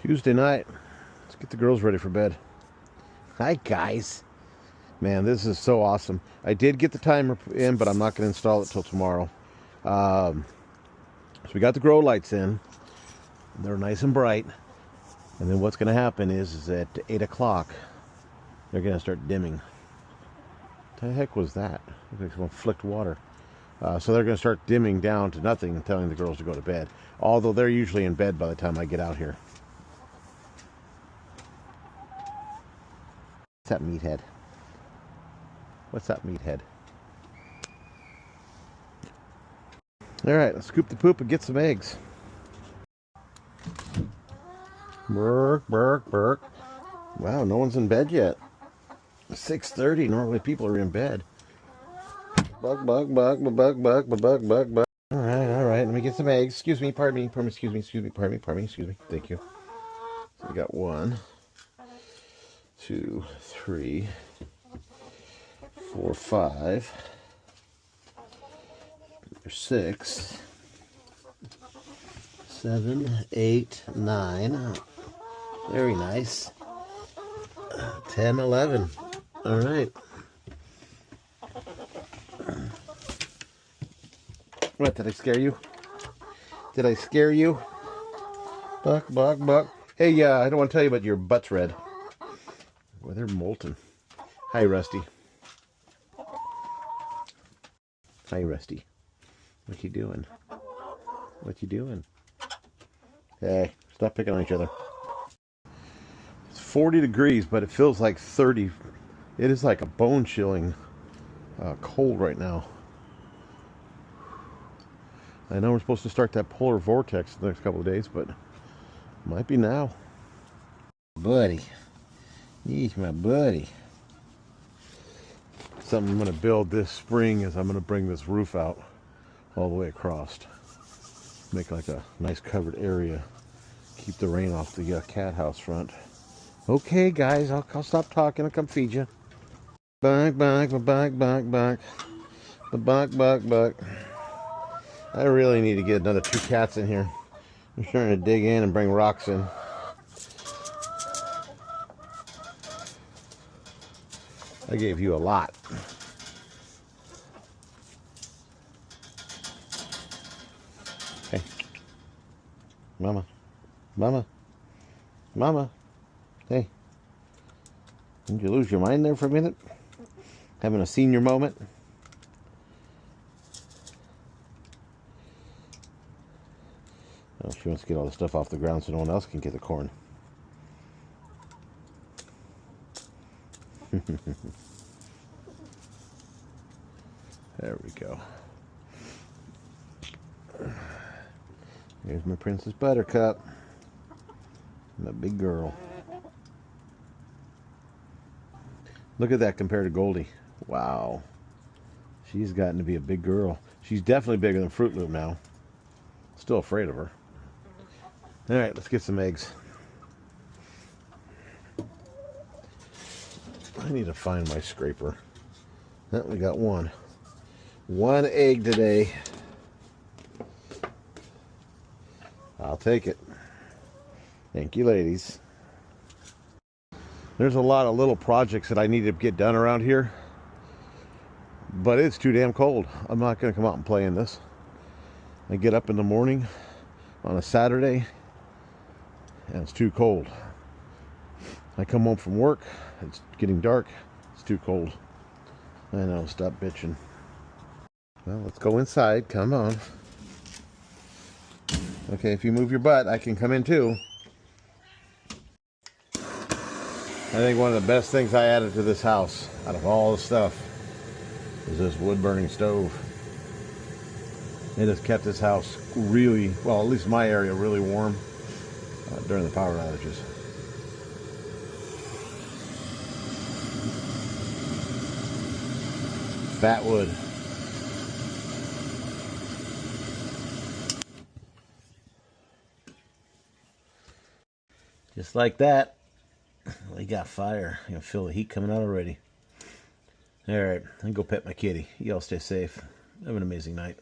Tuesday night. Let's get the girls ready for bed. Hi, guys. Man, this is so awesome. I did get the timer in, but I'm not going to install it till tomorrow. So we got the grow lights in. They're nice and bright. And then what's going to happen is at 8 o'clock, they're going to start dimming. What the heck was that? Looks like someone flicked water. So they're going to start dimming down to nothing and telling the girls to go to bed. Although they're usually in bed by the time I get out here. What's that meathead? What's that meathead? Alright, let's scoop the poop and get some eggs. Burk, burk, burk. Wow, no one's in bed yet. 6:30. Normally people are in bed. Bug, bug, bug, bug, bug, bug, bug, bug, bug. Alright. Let me get some eggs. Excuse me, pardon me, excuse me, excuse me. Thank you. So we got 1, 2, 3, 4, 5. 6, 7, 8, 9. Very nice. 10, 11. All right. What, did I scare you? Did I scare you? Buck, buck, buck. Hey, I don't want to tell you, but your butt's red. Well, they're molten. Hi, Rusty. Hi, Rusty. What you doing? What you doing? Hey, stop picking on each other. It's 40 degrees, but it feels like 30. It is like a bone-chilling cold right now. I know we're supposed to start that polar vortex the next couple of days, but might be now. Buddy. He's my buddy. Something I'm going to build this spring is I'm going to bring this roof out all the way across. Make like a nice covered area. Keep the rain off the cat house front. Okay, guys, I'll stop talking. I'll come feed you. Buck, buck, buck, buck, buck. Buck, buck, buck. I really need to get another 2 cats in here. I'm starting to dig in and bring rocks in. I gave you a lot. Hey. Mama. Mama. Mama. Hey. Didn't you lose your mind there for a minute? Having a senior moment? Oh, she wants to get all the stuff off the ground so no one else can get the corn. There we go. Here's my Princess Buttercup. My big girl. Look at that compared to Goldie. Wow. She's gotten to be a big girl. She's definitely bigger than Fruit Loop now. Still afraid of her. Alright, let's get some eggs. I need to find my scraper. Oh, we got one. 1 egg today. I'll take it. Thank you, ladies. There's a lot of little projects that I need to get done around here, but it's too damn cold. I'm not going to come out and play in this. I get up in the morning on a Saturday and it's too cold. I come home from work, it's getting dark, it's too cold. I know, stop bitching. Well, let's go inside, come on. Okay, if you move your butt, I can come in too. I think one of the best things I added to this house, out of all the stuff, is this wood-burning stove. It has kept this house really, well, at least my area, really warm during the power outages. Fat wood. Just like that. We got fire. You can feel the heat coming out already. Alright, I'm going to go pet my kitty. You all stay safe. Have an amazing night.